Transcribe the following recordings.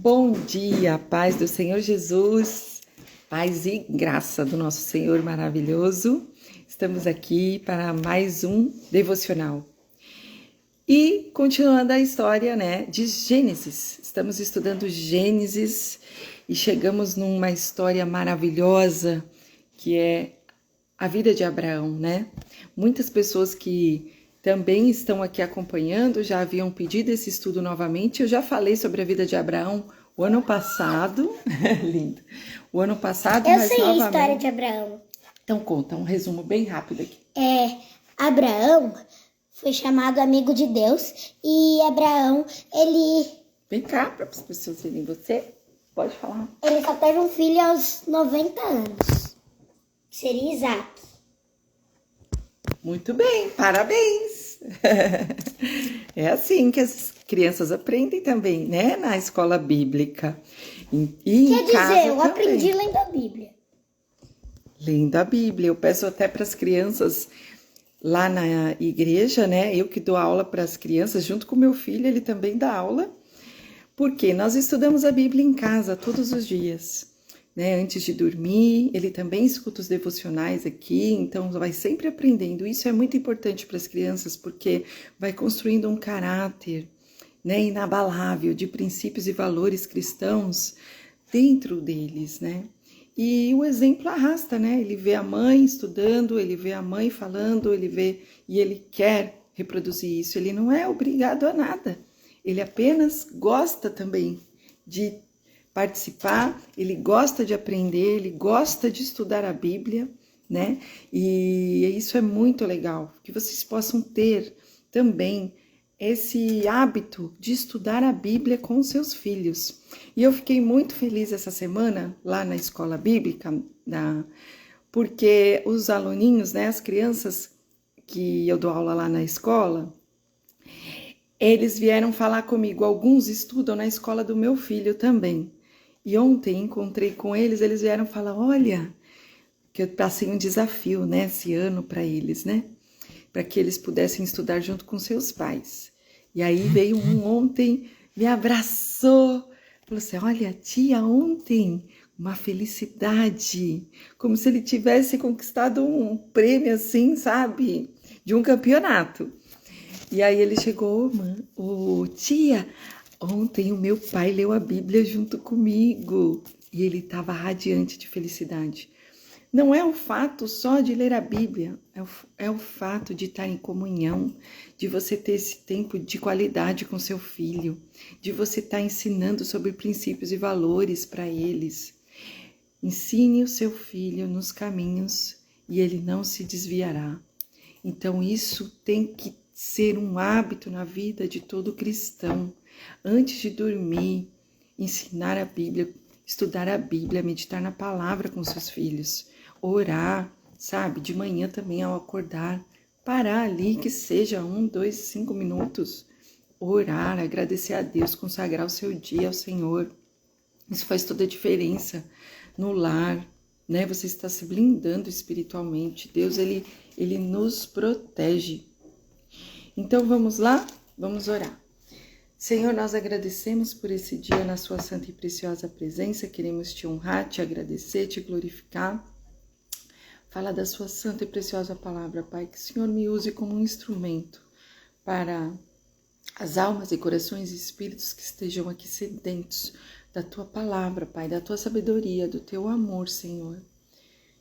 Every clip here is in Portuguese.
Bom dia, paz do Senhor Jesus, paz e graça do nosso Senhor maravilhoso. Estamos aqui para mais um devocional. E continuando a história, de Gênesis. Estamos estudando Gênesis e chegamos numa história maravilhosa que é a vida de Abraão, Muitas pessoas que também estão aqui acompanhando já haviam pedido esse estudo novamente. Eu já falei sobre a vida de Abraão o ano passado. Lindo. O ano passado, Eu mas sei novamente... a história de Abraão. Então conta um resumo bem rápido aqui. Abraão foi chamado amigo de Deus e Abraão, Vem cá para as pessoas verem você. Pode falar. ele só teve um filho aos 90 anos, que seria Isaac. Muito bem, parabéns! É assim que as crianças aprendem também, na escola bíblica. E Quer em casa dizer, eu também. aprendi lendo a Bíblia. Lendo a Bíblia. Eu peço até para as crianças lá na igreja, Eu que dou aula para as crianças, junto com meu filho, ele também dá aula. Porque nós estudamos a Bíblia em casa todos os dias. Antes de dormir, ele também escuta os devocionais aqui, então vai sempre aprendendo. Isso é muito importante para as crianças, porque vai construindo um caráter, inabalável de princípios e valores cristãos dentro deles, E o exemplo arrasta, Ele vê a mãe estudando, ele vê a mãe falando, ele vê e ele quer reproduzir isso. Ele não é obrigado a nada, ele apenas gosta também de participar, ele gosta de aprender, ele gosta de estudar a Bíblia, E isso é muito legal, que vocês possam ter também esse hábito de estudar a Bíblia com seus filhos. E eu fiquei muito feliz essa semana lá na escola bíblica, porque os aluninhos, as crianças que eu dou aula lá na escola, eles vieram falar comigo. Alguns estudam na escola do meu filho também. E ontem encontrei com eles, eles vieram falar, olha, que eu passei um desafio, esse ano para eles, Para que eles pudessem estudar junto com seus pais. E aí veio um ontem, me abraçou, falou assim, olha, tia, ontem, uma felicidade, como se ele tivesse conquistado um prêmio assim, sabe, de um campeonato. E aí ele chegou, tia, ontem o meu pai leu a Bíblia junto comigo e ele estava radiante de felicidade. Não é o fato só de ler a Bíblia, é o fato de estar em comunhão, de você ter esse tempo de qualidade com seu filho, de você estar ensinando sobre princípios e valores para eles. Ensine o seu filho nos caminhos e ele não se desviará. Então isso tem que ser um hábito na vida de todo cristão. Antes de dormir, ensinar a Bíblia, estudar a Bíblia, meditar na palavra com seus filhos, orar, sabe? De manhã também ao acordar, parar ali, que seja 1, 2, 5 minutos, orar, agradecer a Deus, consagrar o seu dia ao Senhor. Isso faz toda a diferença no lar, Você está se blindando espiritualmente. Deus, ele nos protege. Então vamos lá? Vamos orar. Senhor, nós agradecemos por esse dia na sua santa e preciosa presença. Queremos te honrar, te agradecer, te glorificar. Fala da sua santa e preciosa palavra, Pai, que o Senhor me use como um instrumento para as almas e corações e espíritos que estejam aqui sedentos da tua palavra, Pai, da tua sabedoria, do teu amor, Senhor.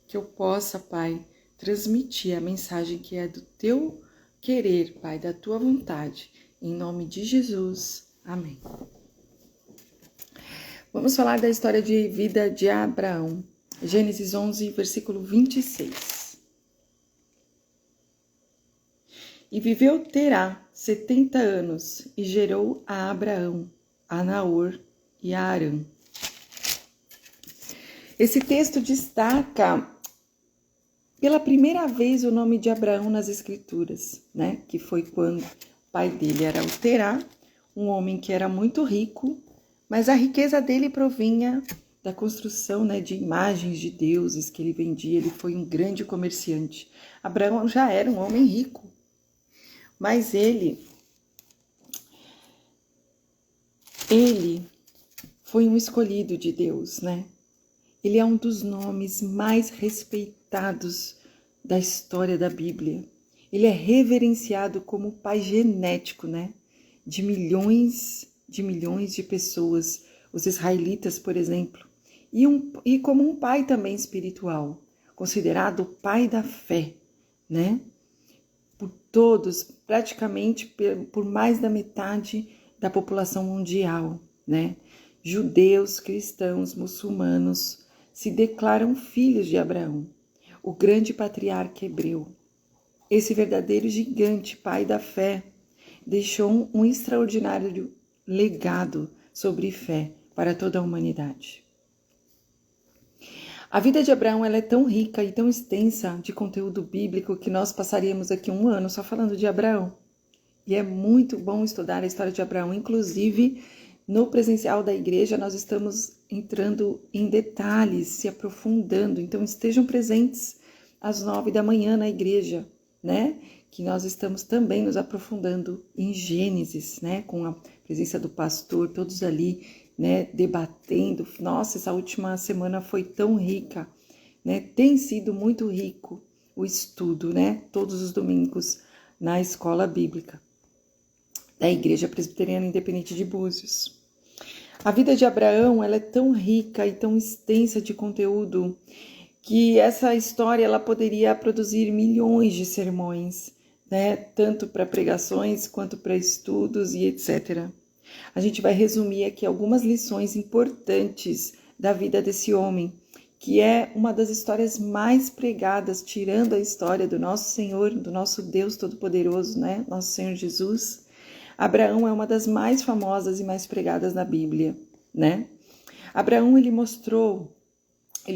Que eu possa, Pai, transmitir a mensagem que é do teu querer, Pai, da tua vontade. Em nome de Jesus. Amém. Vamos falar da história de vida de Abraão. Gênesis 11, versículo 26. E viveu Terá 70 anos e gerou a Abraão, a Naor e a Harã. Esse texto destaca pela primeira vez o nome de Abraão nas Escrituras, Que foi quando o pai dele era o Terá, um homem que era muito rico, mas a riqueza dele provinha da construção, de imagens de deuses que ele vendia. Ele foi um grande comerciante. Abraão já era um homem rico, mas ele foi um escolhido de Deus, né? Ele é um dos nomes mais respeitados da história da Bíblia. Ele é reverenciado como pai genético, né? De milhões de pessoas, os israelitas, por exemplo. E como um pai também espiritual, considerado o pai da fé, né? Por todos, praticamente por mais da metade da população mundial, né? Judeus, cristãos, muçulmanos se declaram filhos de Abraão, o grande patriarca hebreu. Esse verdadeiro gigante, pai da fé, deixou um extraordinário legado sobre fé para toda a humanidade. A vida de Abraão ela é tão rica e tão extensa de conteúdo bíblico que nós passaríamos aqui um ano só falando de Abraão. E é muito bom estudar a história de Abraão. Inclusive, no presencial da igreja, nós estamos entrando em detalhes, se aprofundando. Então, estejam presentes às 9 da manhã na igreja, né? Que nós estamos também nos aprofundando em Gênesis, né? Com a presença do pastor, todos ali, né? Debatendo. Nossa, essa última semana foi tão rica, né? Tem sido muito rico o estudo, né? Todos os domingos na escola bíblica da Igreja Presbiteriana Independente de Búzios. A vida de Abraão ela é tão rica e tão extensa de conteúdo que essa história ela poderia produzir milhões de sermões, né? Tanto para pregações quanto para estudos e etc. A gente vai resumir aqui algumas lições importantes da vida desse homem, que é uma das histórias mais pregadas, tirando a história do nosso Senhor, do nosso Deus Todo-Poderoso, né? Nosso Senhor Jesus. Abraão é uma das mais famosas e mais pregadas na Bíblia, né? Abraão, ele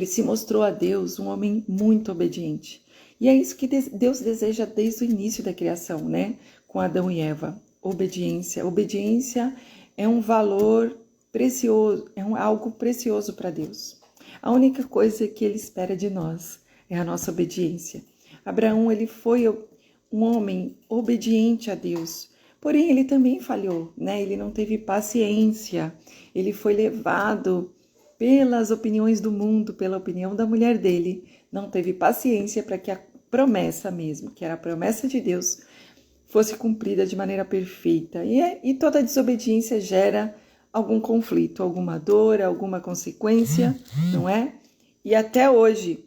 se mostrou a Deus um homem muito obediente. E é isso que Deus deseja desde o início da criação, né? Com Adão e Eva. Obediência. Obediência é um valor precioso, algo precioso para Deus. A única coisa que ele espera de nós é a nossa obediência. Abraão, ele foi um homem obediente a Deus. Porém, ele também falhou, né? Ele não teve paciência, ele foi levado pelas opiniões do mundo, pela opinião da mulher dele, não teve paciência para que a promessa mesmo, que era a promessa de Deus, fosse cumprida de maneira perfeita. E toda desobediência gera algum conflito, alguma dor, alguma consequência, não é? E até hoje,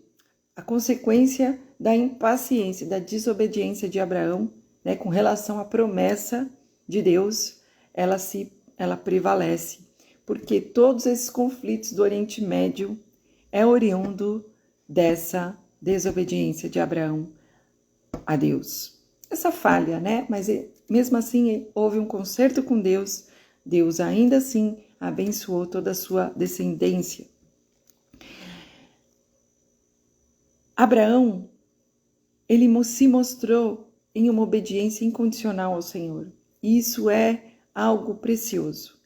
a consequência da impaciência, da desobediência de Abraão, né, com relação à promessa de Deus, ela prevalece, porque todos esses conflitos do Oriente Médio é oriundo dessa desobediência de Abraão a Deus. Essa falha, né? Mas mesmo assim houve um concerto com Deus, Deus ainda assim abençoou toda a sua descendência. Abraão, ele se mostrou em uma obediência incondicional ao Senhor. Isso é algo precioso.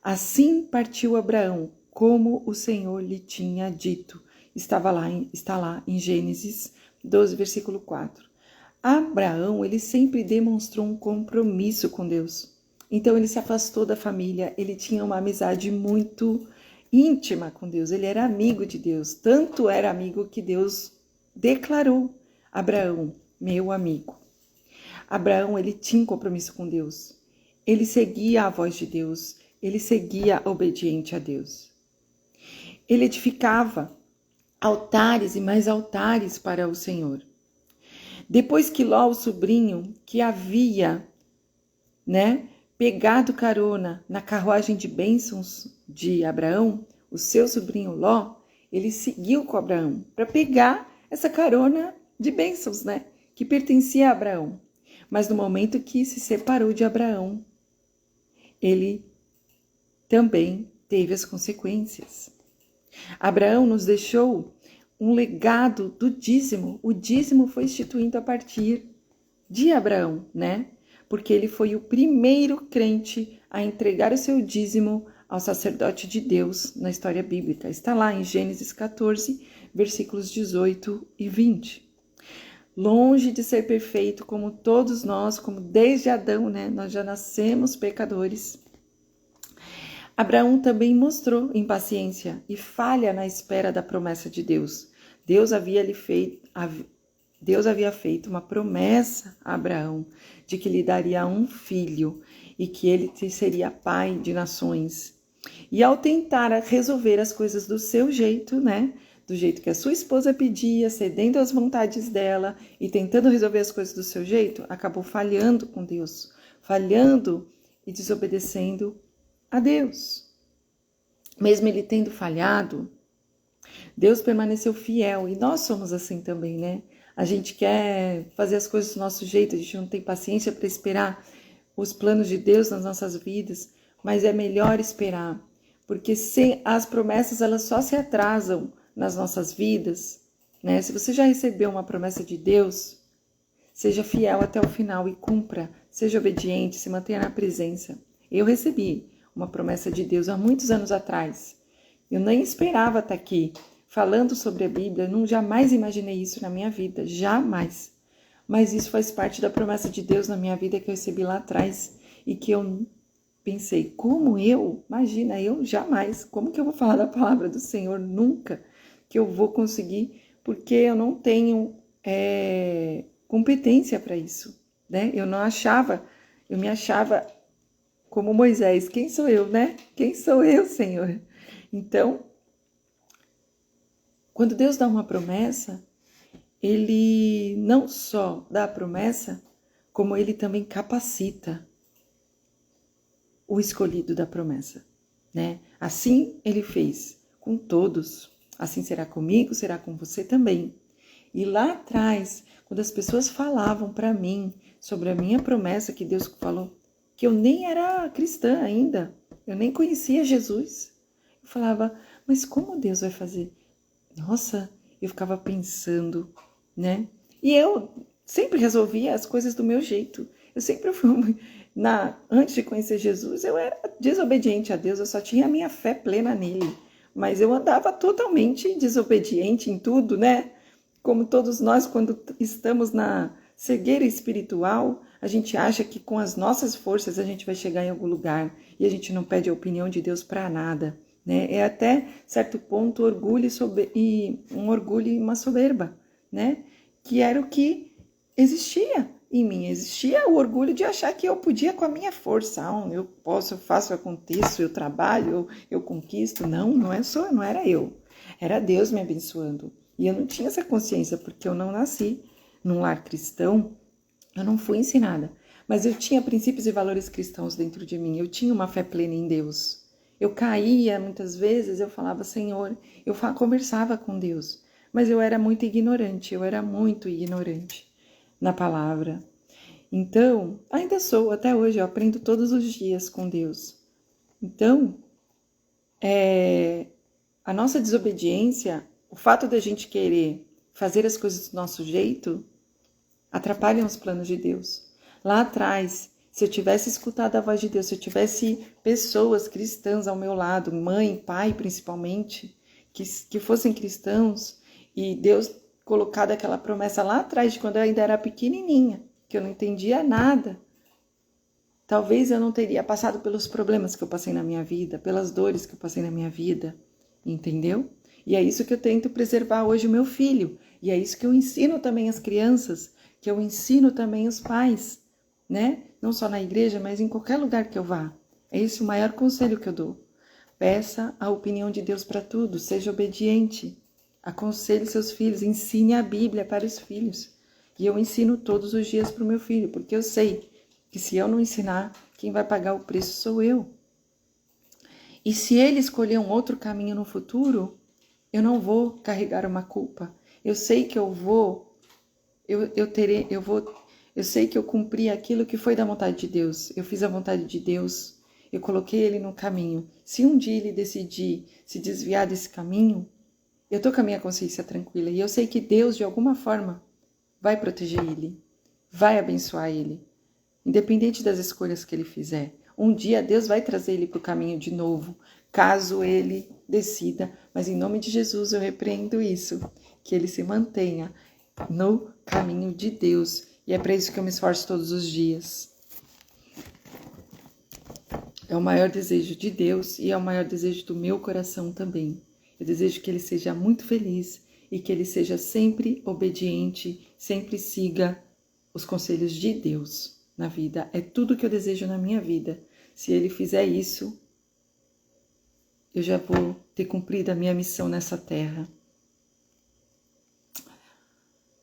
Assim partiu Abraão, como o Senhor lhe tinha dito. Está lá em Gênesis 12, versículo 4. Abraão, ele sempre demonstrou um compromisso com Deus. Então, ele se afastou da família, ele tinha uma amizade muito íntima com Deus, ele era amigo de Deus. Tanto era amigo que Deus declarou: Abraão, meu amigo. Abraão, ele tinha um compromisso com Deus. Ele seguia a voz de Deus. Ele seguia obediente a Deus. Ele edificava altares e mais altares para o Senhor. Depois que Ló, o sobrinho, que havia, pegado carona na carruagem de bênçãos de Abraão, o seu sobrinho Ló, ele seguiu com Abraão para pegar essa carona de bênçãos, que pertencia a Abraão. Mas no momento que se separou de Abraão, ele também teve as consequências. Abraão nos deixou um legado do dízimo. O dízimo foi instituído a partir de Abraão, Porque ele foi o primeiro crente a entregar o seu dízimo ao sacerdote de Deus na história bíblica. Está lá em Gênesis 14, versículos 18 e 20. Longe de ser perfeito como todos nós, como desde Adão, nós já nascemos pecadores. Abraão também mostrou impaciência e falha na espera da promessa de Deus. Deus havia feito uma promessa a Abraão de que lhe daria um filho e que ele seria pai de nações. E ao tentar resolver as coisas do seu jeito, né? Do jeito que a sua esposa pedia, cedendo às vontades dela e tentando resolver as coisas do seu jeito, acabou falhando com Deus, falhando e desobedecendo a Deus. Mesmo ele tendo falhado, Deus permaneceu fiel, e nós somos assim também, né? A gente quer fazer as coisas do nosso jeito, a gente não tem paciência para esperar os planos de Deus nas nossas vidas, mas é melhor esperar, porque as promessas elas só se atrasam nas nossas vidas, né? Se você já recebeu uma promessa de Deus, seja fiel até o final e cumpra, seja obediente, se mantenha na presença. Eu recebi uma promessa de Deus há muitos anos atrás. Eu nem esperava estar aqui falando sobre a Bíblia, jamais imaginei isso na minha vida, jamais. Mas isso faz parte da promessa de Deus na minha vida que eu recebi lá atrás e que eu pensei, como eu? Imagina, eu jamais. Como que eu vou falar da palavra do Senhor? Nunca que eu vou conseguir, porque eu não tenho competência para isso, né? Eu me achava como Moisés. Quem sou eu, né? Quem sou eu, Senhor? Então, quando Deus dá uma promessa, Ele não só dá a promessa, como Ele também capacita o escolhido da promessa, né? Assim Ele fez com todos. Assim será comigo, será com você também. E lá atrás, quando as pessoas falavam para mim sobre a minha promessa que Deus falou, que eu nem era cristã ainda, eu nem conhecia Jesus, eu falava, mas como Deus vai fazer? Nossa, eu ficava pensando, né? E eu sempre resolvia as coisas do meu jeito. Eu sempre fui, antes de conhecer Jesus, eu era desobediente a Deus, eu só tinha a minha fé plena nele. Mas eu andava totalmente desobediente em tudo, né? Como todos nós, quando estamos na cegueira espiritual, a gente acha que com as nossas forças a gente vai chegar em algum lugar e a gente não pede a opinião de Deus para nada. Né? É até certo ponto um orgulho e uma soberba, né? Que era o que existia em mim. Existia o orgulho de achar que eu podia com a minha força. Eu posso, eu faço, eu aconteço, eu trabalho, eu conquisto. Não era eu. Era Deus me abençoando. E eu não tinha essa consciência porque eu não nasci num lar cristão, eu não fui ensinada. Mas eu tinha princípios e valores cristãos dentro de mim. Eu tinha uma fé plena em Deus. Eu caía muitas vezes, eu falava, Senhor, eu conversava com Deus, mas eu era muito ignorante na palavra. Então, ainda sou, até hoje, eu aprendo todos os dias com Deus. Então, a nossa desobediência, o fato da gente querer fazer as coisas do nosso jeito, atrapalham os planos de Deus. Lá atrás, se eu tivesse escutado a voz de Deus, se eu tivesse pessoas cristãs ao meu lado, mãe, pai principalmente, que fossem cristãos, e Deus colocado aquela promessa lá atrás, de quando eu ainda era pequenininha, que eu não entendia nada, talvez eu não teria passado pelos problemas que eu passei na minha vida, pelas dores que eu passei na minha vida, entendeu? E é isso que eu tento preservar hoje o meu filho, e é isso que eu ensino também as crianças, que eu ensino também os pais, né? Não só na igreja, mas em qualquer lugar que eu vá. É esse o maior conselho que eu dou. Peça a opinião de Deus para tudo, seja obediente. Aconselhe seus filhos, ensine a Bíblia para os filhos. E eu ensino todos os dias para o meu filho, porque eu sei que se eu não ensinar, quem vai pagar o preço sou eu. E se ele escolher um outro caminho no futuro, eu não vou carregar uma culpa. Eu sei que eu sei que eu cumpri aquilo que foi da vontade de Deus. Eu fiz a vontade de Deus. Eu coloquei ele no caminho. Se um dia ele decidir se desviar desse caminho, eu tô com a minha consciência tranquila. E eu sei que Deus, de alguma forma, vai proteger ele. Vai abençoar ele. Independente das escolhas que ele fizer. Um dia Deus vai trazer ele para o caminho de novo. Caso ele decida. Mas em nome de Jesus eu repreendo isso. Que ele se mantenha no caminho de Deus. E é para isso que eu me esforço todos os dias. É o maior desejo de Deus e é o maior desejo do meu coração também. Eu desejo que ele seja muito feliz e que ele seja sempre obediente, sempre siga os conselhos de Deus na vida. É tudo que eu desejo na minha vida. Se ele fizer isso, eu já vou ter cumprido a minha missão nessa terra.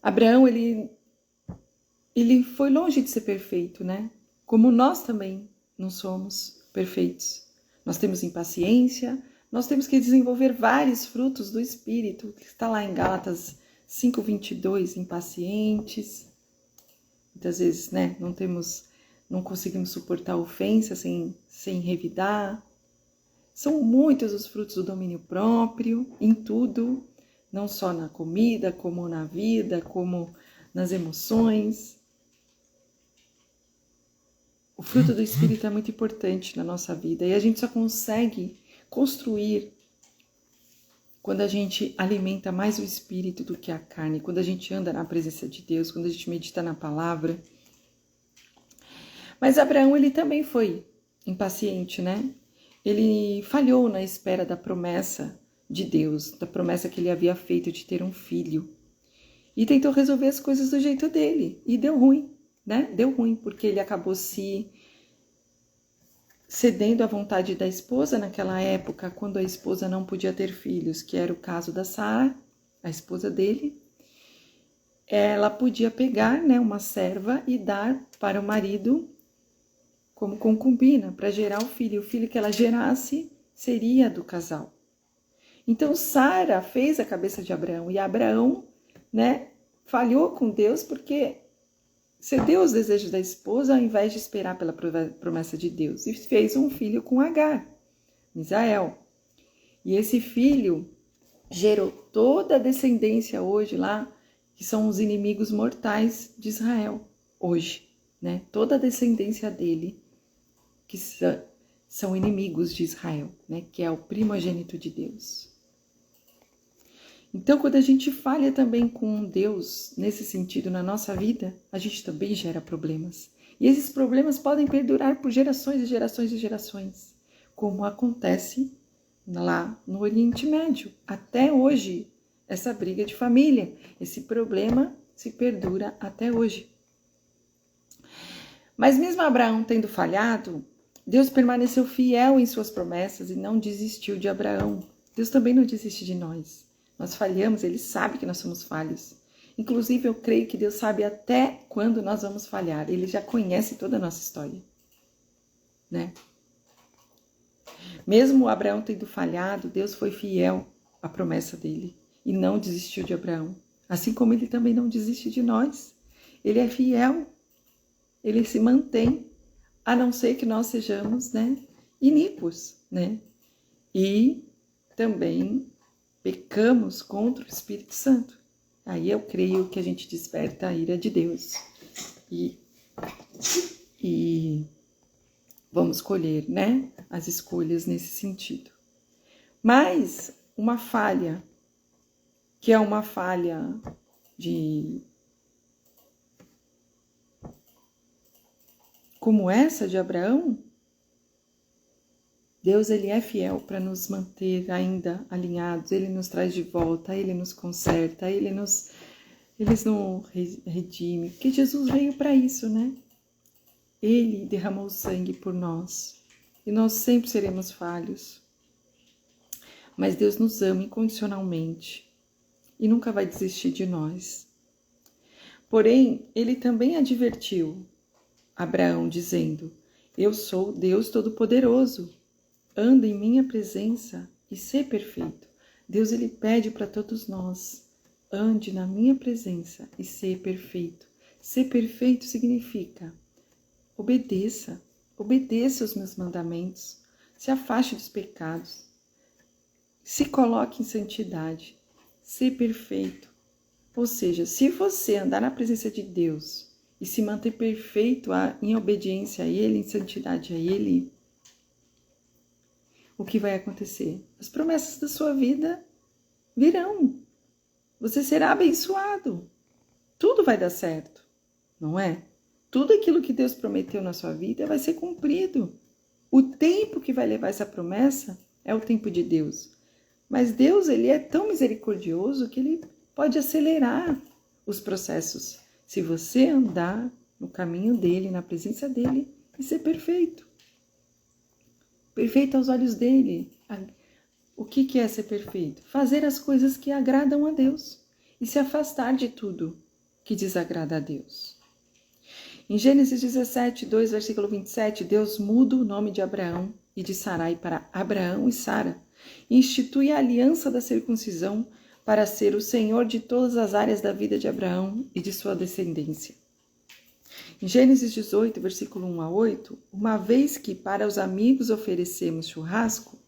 Abraão, ele foi longe de ser perfeito, né? Como nós também não somos perfeitos. Nós temos impaciência, nós temos que desenvolver vários frutos do Espírito, que está lá em Gálatas 5:22, impacientes. Muitas vezes, né, não conseguimos suportar ofensa sem revidar. São muitos os frutos do domínio próprio, em tudo, não só na comida, como na vida, como nas emoções. O fruto do Espírito é muito importante na nossa vida e a gente só consegue construir quando a gente alimenta mais o Espírito do que a carne, quando a gente anda na presença de Deus, quando a gente medita na palavra. Mas Abraão, ele também foi impaciente, né? Ele falhou na espera da promessa de Deus, da promessa que ele havia feito de ter um filho. E tentou resolver as coisas do jeito dele. E deu ruim, né? Deu ruim, porque ele acabou se cedendo à vontade da esposa naquela época, quando a esposa não podia ter filhos, que era o caso da Sara, a esposa dele. Ela podia pegar, né, uma serva e dar para o marido como concubina, para gerar o filho. O filho que ela gerasse seria do casal. Então, Sara fez a cabeça de Abraão, e Abraão, né, falhou com Deus porque cedeu aos desejos da esposa ao invés de esperar pela promessa de Deus. E fez um filho com Agar, Misael. E esse filho gerou toda a descendência hoje lá, que são os inimigos mortais de Israel, hoje, né? Toda a descendência dele, que são inimigos de Israel, né? Que é o primogênito de Deus. Então, quando a gente falha também com Deus, nesse sentido, na nossa vida, a gente também gera problemas. E esses problemas podem perdurar por gerações e gerações e gerações, como acontece lá no Oriente Médio. Até hoje, essa briga de família, esse problema se perdura até hoje. Mas mesmo Abraão tendo falhado, Deus permaneceu fiel em suas promessas e não desistiu de Abraão. Deus também não desiste de nós. Nós falhamos, Ele sabe que nós somos falhos. Inclusive, eu creio que Deus sabe até quando nós vamos falhar. Ele já conhece toda a nossa história, né? Mesmo Abraão tendo falhado, Deus foi fiel à promessa dele e não desistiu de Abraão. Assim como Ele também não desiste de nós. Ele é fiel, Ele se mantém, a não ser que nós sejamos, né, iníquos, né? E também pecamos contra o Espírito Santo. Aí eu creio que a gente desperta a ira de Deus. E vamos colher, né, as escolhas nesse sentido. Mas uma falha, que é uma falha como essa de Abraão, Deus, ele é fiel para nos manter ainda alinhados, ele nos traz de volta, ele nos conserta, ele nos redime, porque Jesus veio para isso, né? Ele derramou sangue por nós, e nós sempre seremos falhos. Mas Deus nos ama incondicionalmente, e nunca vai desistir de nós. Porém, ele também advertiu Abraão, dizendo: eu sou Deus Todo-Poderoso. Anda em minha presença e sê perfeito. Deus, ele pede para todos nós: ande na minha presença e sê perfeito. Ser perfeito significa obedeça os meus mandamentos, se afaste dos pecados, se coloque em santidade, ser perfeito. Ou seja, se você andar na presença de Deus e se manter perfeito em obediência a Ele, em santidade a Ele, o que vai acontecer? As promessas da sua vida virão. Você será abençoado. Tudo vai dar certo, não é? Tudo aquilo que Deus prometeu na sua vida vai ser cumprido. O tempo que vai levar essa promessa é o tempo de Deus. Mas Deus, ele é tão misericordioso que ele pode acelerar os processos. Se você andar no caminho dele, na presença dele, e ser perfeito. Perfeito aos olhos dele. O que é ser perfeito? Fazer as coisas que agradam a Deus e se afastar de tudo que desagrada a Deus. Em Gênesis 17, 2, versículo 27, Deus muda o nome de Abraão e de Sarai para Abraão e Sara e institui a aliança da circuncisão para ser o Senhor de todas as áreas da vida de Abraão e de sua descendência. Em Gênesis 18, versículo 1 a 8, uma vez que para os amigos oferecemos churrasco,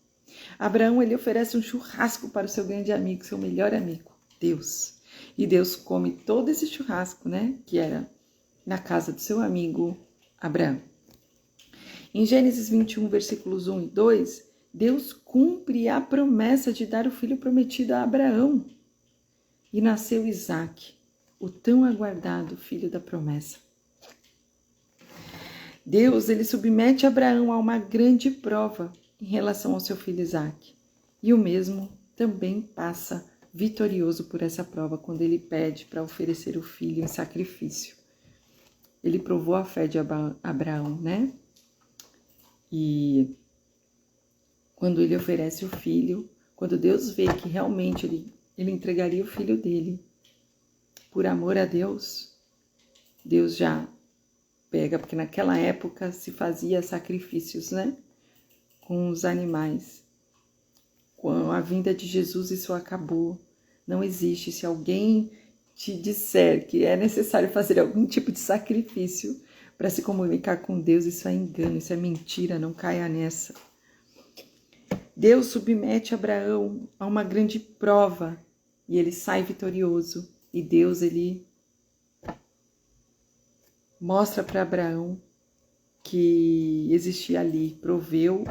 Abraão ele oferece um churrasco para o seu grande amigo, seu melhor amigo, Deus. E Deus come todo esse churrasco, né, que era na casa do seu amigo Abraão. Em Gênesis 21, versículos 1 e 2, Deus cumpre a promessa de dar o filho prometido a Abraão. E nasceu Isaque, o tão aguardado filho da promessa. Deus, ele submete Abraão a uma grande prova em relação ao seu filho Isaque. E o mesmo também passa vitorioso por essa prova quando ele pede para oferecer o filho em sacrifício. Ele provou a fé de Abraão, né? E quando ele oferece o filho, quando Deus vê que realmente ele entregaria o filho dele por amor a Deus, Deus já pega, porque naquela época se fazia sacrifícios, né? Com os animais. Com a vinda de Jesus, isso acabou. Não existe. Se alguém te disser que é necessário fazer algum tipo de sacrifício para se comunicar com Deus, isso é engano, isso é mentira, não caia nessa. Deus submete Abraão a uma grande prova e ele sai vitorioso. E Deus, ele mostra para Abraão que existia ali, proveu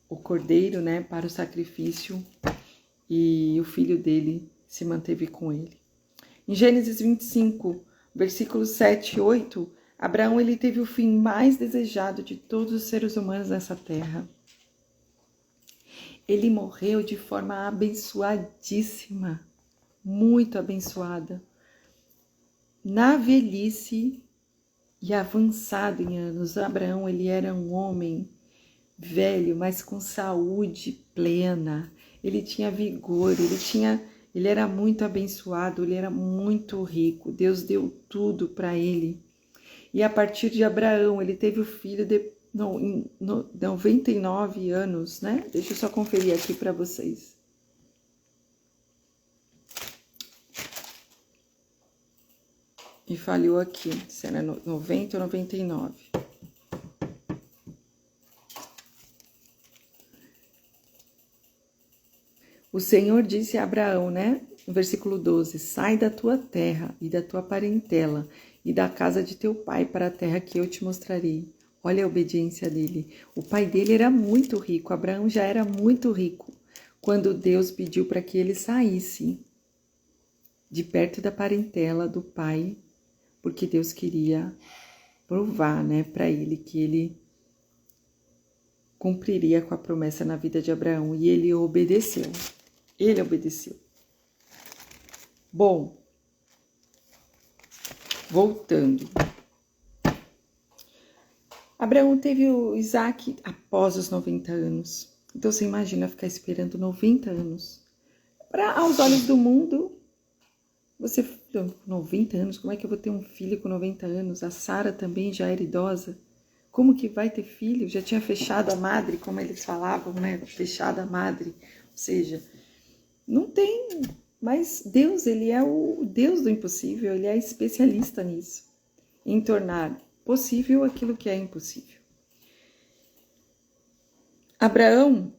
o cordeiro, né, para o sacrifício e o filho dele se manteve com ele. Em Gênesis 25, versículos 7 e 8, Abraão ele teve o fim mais desejado de todos os seres humanos nessa terra. Ele morreu de forma abençoadíssima, muito abençoada. Na velhice e avançado em anos, Abraão ele era um homem velho, mas com saúde plena. Ele tinha vigor, ele era muito abençoado, ele era muito rico. Deus deu tudo para ele. E a partir de Abraão, ele teve o filho em 99 anos, né? Deixa eu só conferir aqui para vocês. E falhou aqui, se era 90 ou 99. O Senhor disse a Abraão, né? No versículo 12, sai da tua terra e da tua parentela e da casa de teu pai para a terra que eu te mostrarei. Olha a obediência dele. O pai dele era muito rico, Abraão já era muito rico, quando Deus pediu para que ele saísse de perto da parentela do pai, porque Deus queria provar, né, para ele que ele cumpriria com a promessa na vida de Abraão, e ele obedeceu. Ele obedeceu. Bom, voltando. Abraão teve o Isaque após os 90 anos. Então você imagina ficar esperando 90 anos. Aos olhos do mundo, você, 90 anos, como é que eu vou ter um filho com 90 anos? A Sara também já era idosa. Como que vai ter filho? Já tinha fechado a madre, como eles falavam, né? Fechada a madre. Ou seja, não tem. Mas Deus, ele é o Deus do impossível, ele é especialista nisso. Em tornar possível aquilo que é impossível. Abraão,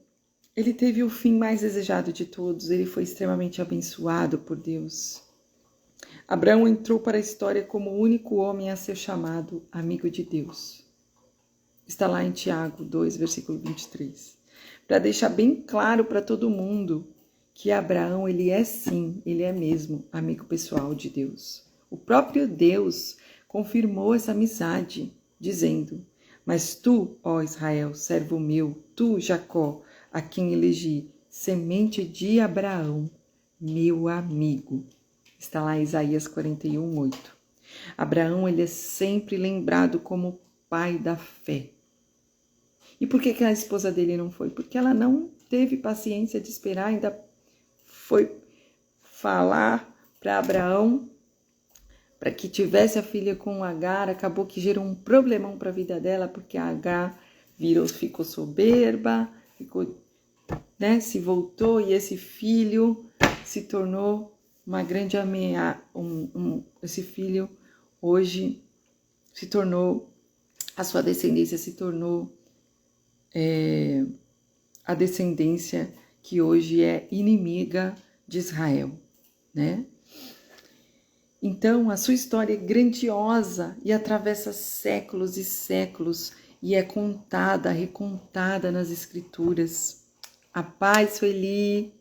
ele teve o fim mais desejado de todos. Ele foi extremamente abençoado por Deus. Abraão entrou para a história como o único homem a ser chamado amigo de Deus. Está lá em Tiago 2, versículo 23. Para deixar bem claro para todo mundo que Abraão, ele é mesmo amigo pessoal de Deus. O próprio Deus confirmou essa amizade, dizendo: Mas tu, ó Israel, servo meu, tu, Jacó, a quem elegi, semente de Abraão, meu amigo. Está lá em Isaías 41:8. Abraão, ele é sempre lembrado como pai da fé. E por que a esposa dele não foi? Porque ela não teve paciência de esperar, ainda foi falar para Abraão para que tivesse a filha com Agar. Acabou que gerou um problemão para a vida dela, porque a Agar ficou soberba, se voltou, e esse filho se tornou uma grande ameaça. Esse filho hoje se tornou, a sua descendência se tornou a descendência que hoje é inimiga de Israel, né? Então, a sua história é grandiosa e atravessa séculos e séculos e é contada, recontada nas Escrituras. A paz, Sueli,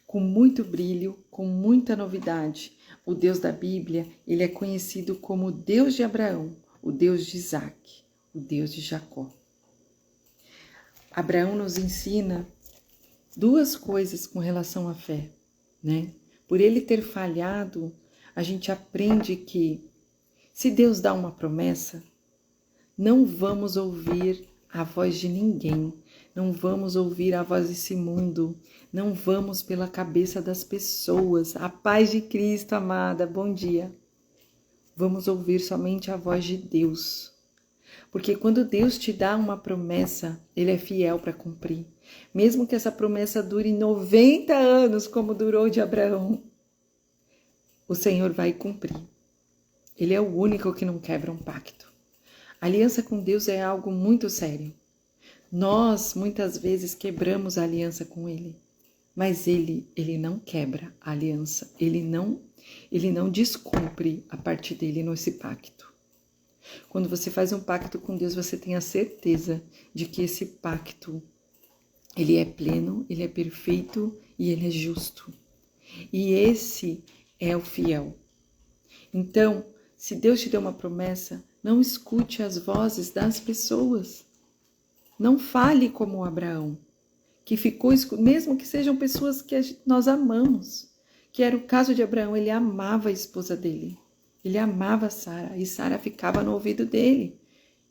com muito brilho, com muita novidade. O Deus da Bíblia, ele é conhecido como o Deus de Abraão, o Deus de Isaac, o Deus de Jacó. Abraão nos ensina duas coisas com relação à fé, né? Por ele ter falhado, a gente aprende que, se Deus dá uma promessa, não vamos ouvir a voz de ninguém, não vamos ouvir a voz desse mundo, não vamos pela cabeça das pessoas. A paz de Cristo, amada, bom dia. Vamos ouvir somente a voz de Deus. Porque quando Deus te dá uma promessa, Ele é fiel para cumprir. Mesmo que essa promessa dure 90 anos, como durou de Abraão, o Senhor vai cumprir. Ele é o único que não quebra um pacto. A aliança com Deus é algo muito sério. Nós, muitas vezes, quebramos a aliança com Ele. Mas Ele não quebra a aliança. Ele não descumpre a parte dele nesse pacto. Quando você faz um pacto com Deus, você tem a certeza de que esse pacto, ele é pleno, ele é perfeito e ele é justo. E esse é o fiel. Então, se Deus te deu uma promessa, não escute as vozes das pessoas. Não fale como Abraão, que ficou, mesmo que sejam pessoas que nós amamos, que era o caso de Abraão. Ele amava a esposa dele. Ele amava Sara e Sara ficava no ouvido dele.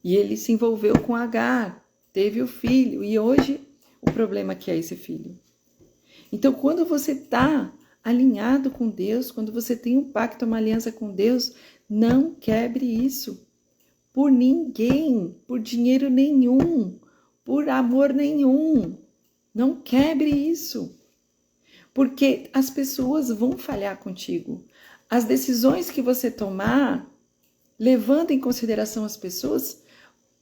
E ele se envolveu com Agar, teve o filho e hoje o problema que é esse filho. Então, quando você está alinhado com Deus, quando você tem um pacto, uma aliança com Deus, não quebre isso por ninguém, por dinheiro nenhum, por amor nenhum. Não quebre isso, porque as pessoas vão falhar contigo. As decisões que você tomar, levando em consideração as pessoas,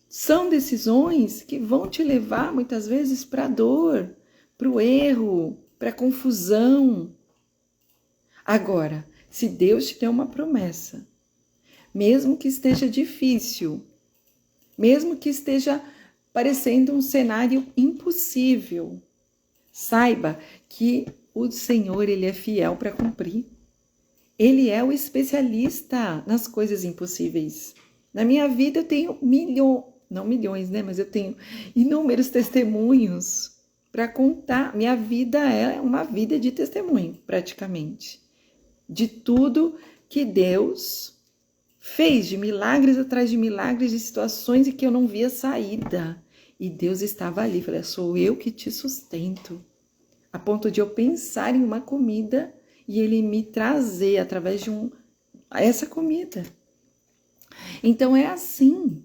são decisões que vão te levar muitas vezes para a dor, para o erro, para a confusão. Agora, se Deus te deu uma promessa, mesmo que esteja difícil, mesmo que esteja parecendo um cenário impossível, saiba que o Senhor, ele é fiel para cumprir. Ele é o especialista nas coisas impossíveis. Na minha vida eu tenho não milhões, né? Mas eu tenho inúmeros testemunhos para contar. Minha vida é uma vida de testemunho, praticamente. De tudo que Deus fez, de milagres atrás de milagres, de situações em que eu não via saída. E Deus estava ali. Falei, sou eu que te sustento. A ponto de eu pensar em uma comida e Ele me trazer através de essa comida. Então é assim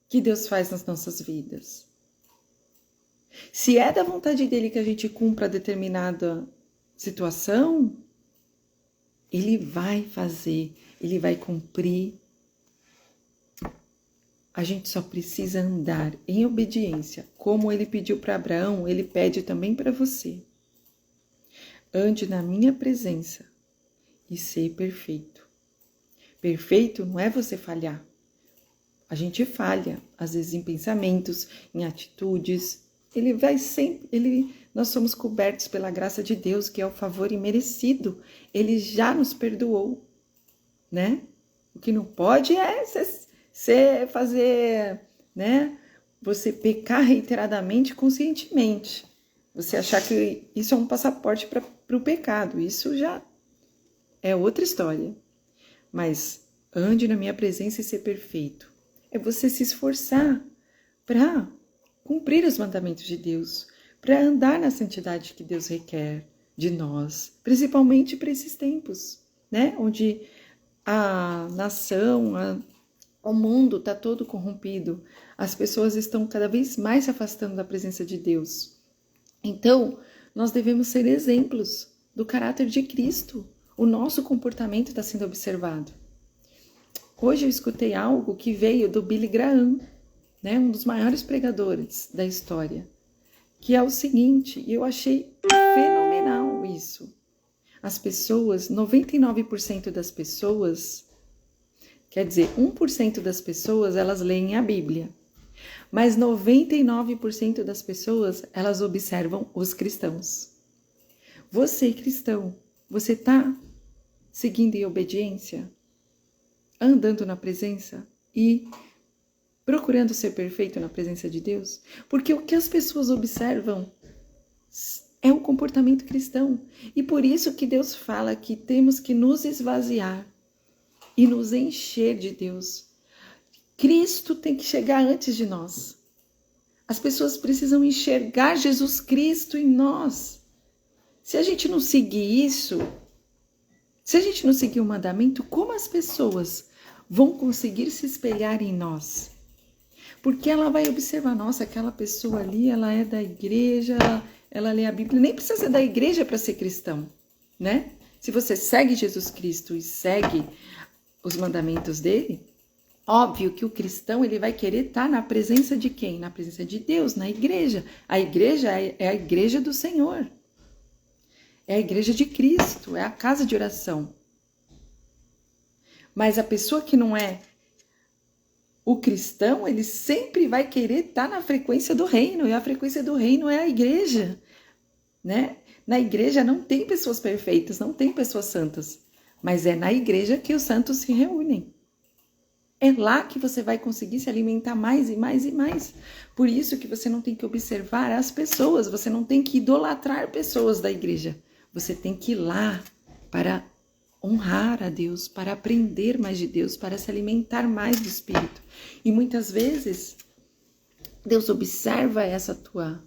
que Deus faz nas nossas vidas. Se é da vontade dele que a gente cumpra determinada situação, Ele vai fazer, Ele vai cumprir. A gente só precisa andar em obediência. Como Ele pediu para Abraão, Ele pede também para você. Ande na minha presença e ser perfeito. Perfeito não é você falhar. A gente falha, às vezes em pensamentos, em atitudes. Nós somos cobertos pela graça de Deus, que é o favor imerecido. Ele já nos perdoou, né? O que não pode é fazer, né? Você pecar reiteradamente, conscientemente. Você achar que isso é um passaporte para o pecado. Isso já é outra história. Mas ande na minha presença e ser perfeito. É você se esforçar para cumprir os mandamentos de Deus, para andar na santidade que Deus requer de nós, principalmente para esses tempos, né? Onde a nação, o mundo está todo corrompido, as pessoas estão cada vez mais se afastando da presença de Deus. Então, nós devemos ser exemplos do caráter de Cristo. O nosso comportamento está sendo observado. Hoje eu escutei algo que veio do Billy Graham, né, um dos maiores pregadores da história, que é o seguinte, e eu achei fenomenal isso. As pessoas, 99% das pessoas, quer dizer, 1% das pessoas, elas leem a Bíblia. Mas 99% das pessoas, elas observam os cristãos. Você, cristão, você está seguindo em obediência? Andando na presença e procurando ser perfeito na presença de Deus? Porque o que as pessoas observam é o comportamento cristão. E por isso que Deus fala que temos que nos esvaziar e nos encher de Deus. Cristo tem que chegar antes de nós. As pessoas precisam enxergar Jesus Cristo em nós. Se a gente não seguir isso, se a gente não seguir o mandamento, como as pessoas vão conseguir se espelhar em nós? Porque ela vai observar, nossa, aquela pessoa ali, ela é da igreja, ela lê a Bíblia, nem precisa ser da igreja para ser cristão, né? Se você segue Jesus Cristo e segue os mandamentos dele, óbvio que o cristão ele vai querer estar na presença de quem? Na presença de Deus, na igreja. A igreja é a igreja do Senhor. É a igreja de Cristo, é a casa de oração. Mas a pessoa que não é o cristão, ele sempre vai querer estar na frequência do reino. E a frequência do reino é a igreja, né? Na igreja não tem pessoas perfeitas, não tem pessoas santas. Mas é na igreja que os santos se reúnem. É lá que você vai conseguir se alimentar mais e mais e mais. Por isso que você não tem que observar as pessoas, você não tem que idolatrar pessoas da igreja. Você tem que ir lá para honrar a Deus, para aprender mais de Deus, para se alimentar mais do Espírito. E muitas vezes, Deus observa essa tua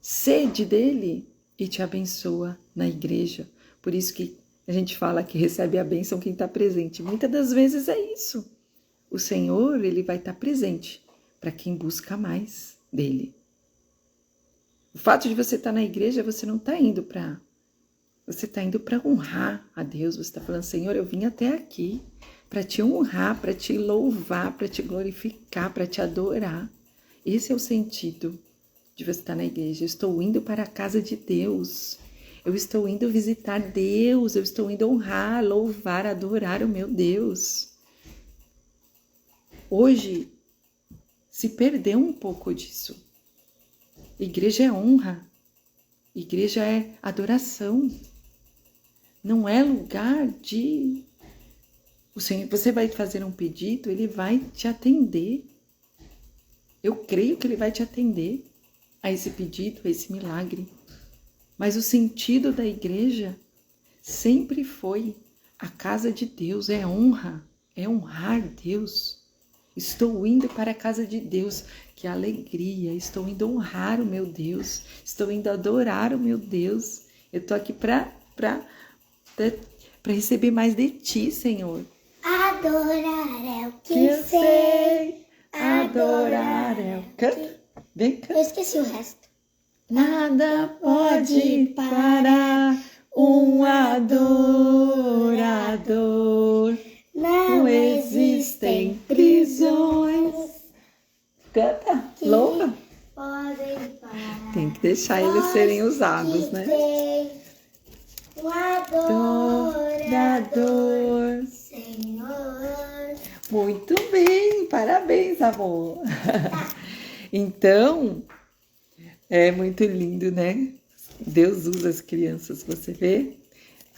sede dele e te abençoa na igreja. Por isso que a gente fala que recebe a bênção quem está presente. Muitas das vezes é isso. O Senhor, ele vai estar presente para quem busca mais dele. O fato de você estar na igreja, você não está indo para... Você está indo para honrar a Deus. Você está falando, Senhor, eu vim até aqui para te honrar, para te louvar, para te glorificar, para te adorar. Esse é o sentido de você estar na igreja. Eu estou indo para a casa de Deus. Eu estou indo visitar Deus. Eu estou indo honrar, louvar, adorar o meu Deus. Hoje se perdeu um pouco disso. Igreja é honra. Igreja é adoração. Não é lugar de... Você vai fazer um pedido, ele vai te atender. Eu creio que ele vai te atender a esse pedido, a esse milagre. Mas o sentido da igreja sempre foi a casa de Deus, é honra, é honrar Deus. Estou indo para a casa de Deus, que alegria, estou indo honrar o meu Deus, estou indo adorar o meu Deus. Eu estou aqui para receber mais de ti, Senhor. Adorar é o que sei, adorar é o... Canta, vem cá. Eu esqueci o resto. Nada pode parar um adorador. Não existem prisões. Canta, louva. Podem parar. Tem que deixar eles serem usados, né? Um adorador, Senhor. Muito bem, parabéns, amor. Então, é muito lindo, né? Deus usa as crianças, você vê?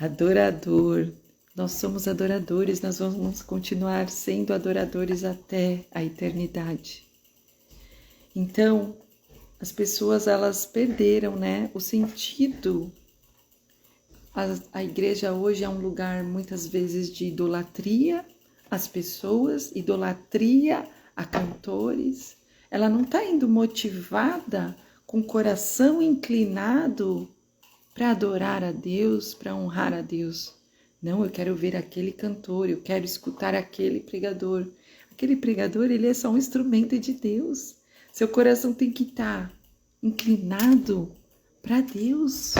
Adorador, Nós somos adoradores, nós vamos continuar sendo adoradores até a eternidade. Então, as pessoas, elas perderam, né, o sentido. A igreja hoje é um lugar, muitas vezes, de idolatria às pessoas, idolatria a cantores. Ela não está indo motivada, com o coração inclinado para adorar a Deus, para honrar a Deus. Não, eu quero ver aquele cantor, eu quero escutar aquele pregador. Aquele pregador, ele é só um instrumento de Deus. Seu coração tem que estar inclinado para Deus,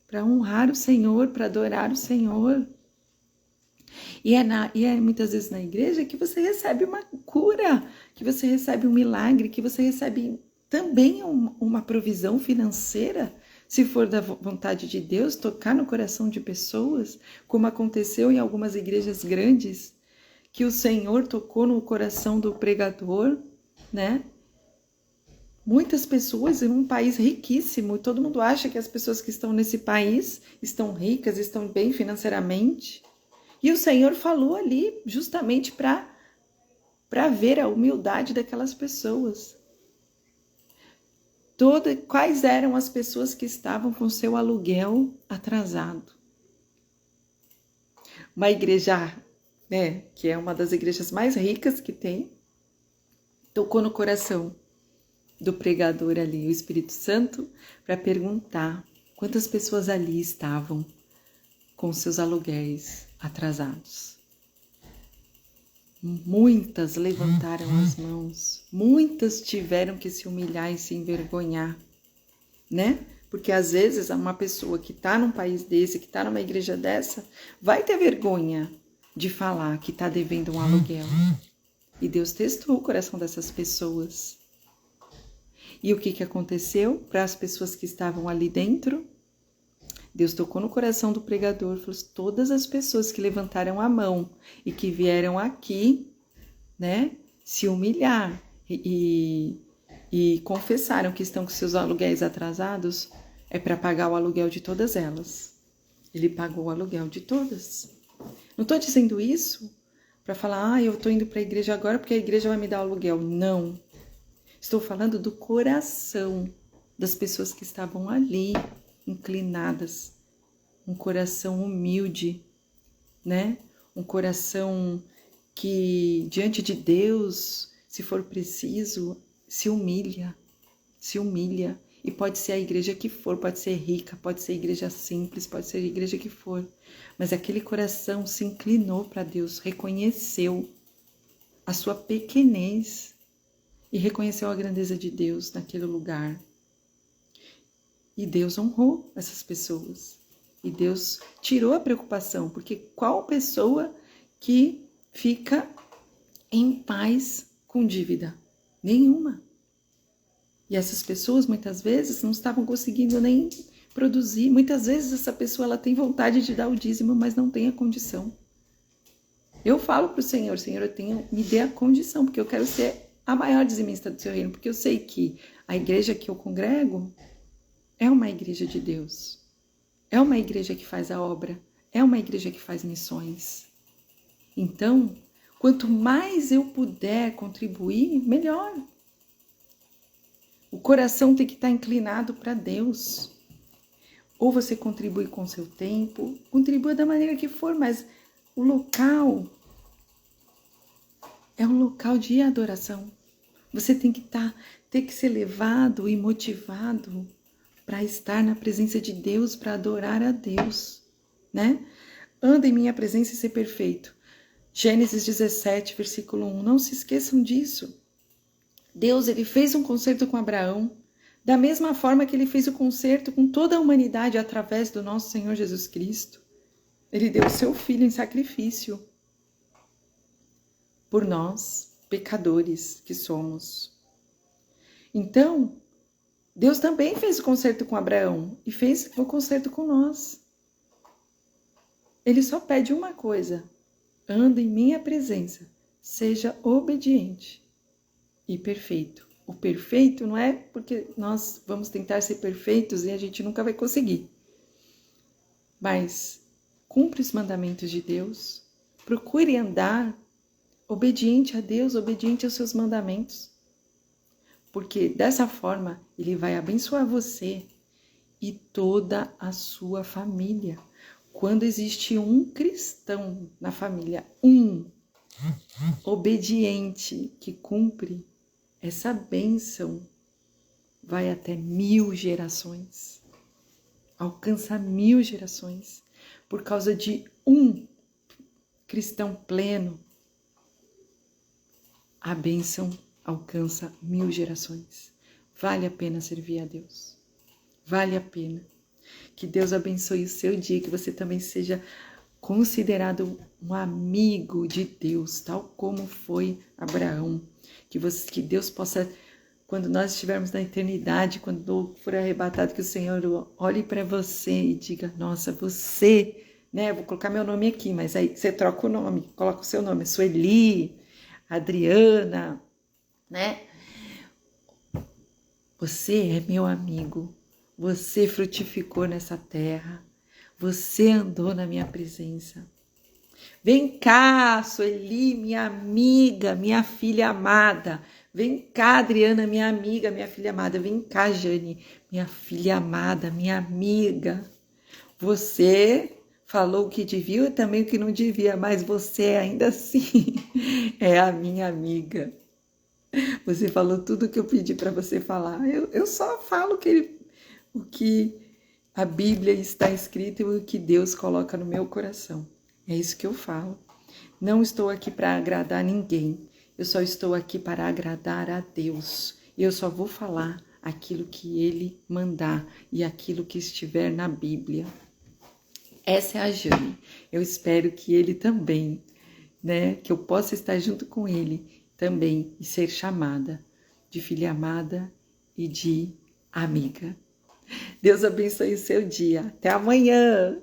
para honrar o Senhor, para adorar o Senhor. E é muitas vezes na igreja que você recebe uma cura, que você recebe um milagre, que você recebe também uma provisão financeira, se for da vontade de Deus, tocar no coração de pessoas, como aconteceu em algumas igrejas grandes, que o Senhor tocou no coração do pregador, né? Muitas pessoas em um país riquíssimo, todo mundo acha que as pessoas que estão nesse país estão ricas, estão bem financeiramente. E o Senhor falou ali justamente para ver a humildade daquelas pessoas. Quais eram as pessoas que estavam com seu aluguel atrasado? Uma igreja, né, que é uma das igrejas mais ricas que tem, tocou no coração do pregador ali, o Espírito Santo, para perguntar quantas pessoas ali estavam com seus aluguéis atrasados. Muitas levantaram as mãos, muitas tiveram que se humilhar e se envergonhar, né? Porque às vezes uma pessoa que está num país desse, que está numa igreja dessa, vai ter vergonha de falar que está devendo um aluguel. E Deus testou o coração dessas pessoas. E o que aconteceu para as pessoas que estavam ali dentro? Deus tocou no coração do pregador, falou: todas as pessoas que levantaram a mão e que vieram aqui, né, se humilhar e confessaram que estão com seus aluguéis atrasados, é para pagar o aluguel de todas elas. Ele pagou o aluguel de todas. Não estou dizendo isso para falar, eu estou indo para a igreja agora porque a igreja vai me dar o aluguel. Não. Estou falando do coração das pessoas que estavam ali, inclinadas, um coração humilde, né? Um coração que diante de Deus, se for preciso, se humilha. E pode ser a igreja que for, pode ser rica, pode ser igreja simples, pode ser a igreja que for. Mas aquele coração se inclinou para Deus, reconheceu a sua pequenez e reconheceu a grandeza de Deus naquele lugar. E Deus honrou essas pessoas. E Deus tirou a preocupação, porque qual pessoa que fica em paz com dívida? Nenhuma. E essas pessoas muitas vezes não estavam conseguindo nem produzir. Muitas vezes essa pessoa ela tem vontade de dar o dízimo, mas não tem a condição. Eu falo para o Senhor, me dê a condição, porque eu quero ser a maior dizimista do seu reino, porque eu sei que a igreja que eu congrego é uma igreja de Deus, é uma igreja que faz a obra, é uma igreja que faz missões. Então, quanto mais eu puder contribuir, melhor. O coração tem que estar inclinado para Deus. Ou você contribui com seu tempo, contribua da maneira que for, mas o local é um local de adoração. Você tem que ser levado e motivado para estar na presença de Deus, para adorar a Deus, né? Anda em minha presença e ser perfeito. Gênesis 17, versículo 1. Não se esqueçam disso. Deus, ele fez um concerto com Abraão, da mesma forma que ele fez o concerto com toda a humanidade através do nosso Senhor Jesus Cristo. Ele deu o seu Filho em sacrifício por nós, pecadores que somos. Então, Deus também fez o concerto com Abraão e fez o concerto com nós. Ele só pede uma coisa: anda em minha presença, seja obediente e perfeito. O perfeito não é porque nós vamos tentar ser perfeitos e a gente nunca vai conseguir. Mas cumpre os mandamentos de Deus, procure andar obediente a Deus, obediente aos seus mandamentos. Porque dessa forma Ele vai abençoar você e toda a sua família. Quando existe um cristão na família, um obediente que cumpre, essa bênção vai até 1000 gerações. Alcança 1000 gerações. Por causa de um cristão pleno, a bênção alcança 1000 gerações. Vale a pena servir a Deus. Vale a pena. Que Deus abençoe o seu dia, que você também seja considerado um amigo de Deus, tal como foi Abraão. Que Deus possa, quando nós estivermos na eternidade, quando for arrebatado, que o Senhor olhe para você e diga, nossa, você, né? Vou colocar meu nome aqui, mas aí você troca o nome, coloca o seu nome, Sueli, Adriana, né? Você é meu amigo, você frutificou nessa terra, você andou na minha presença. Vem cá, Sueli, minha amiga, minha filha amada. Vem cá, Adriana, minha amiga, minha filha amada. Vem cá, Jane, minha filha amada, minha amiga. Você falou o que devia e também o que não devia, mas você ainda assim é a minha amiga. Você falou tudo o que eu pedi para você falar. Eu só falo o que a Bíblia está escrita e o que Deus coloca no meu coração. É isso que eu falo. Não estou aqui para agradar ninguém. Eu só estou aqui para agradar a Deus. E eu só vou falar aquilo que Ele mandar e aquilo que estiver na Bíblia. Essa é a Jane. Eu espero que ele também, né? Que eu possa estar junto com ele também e ser chamada de filha amada e de amiga. Deus abençoe o seu dia. Até amanhã!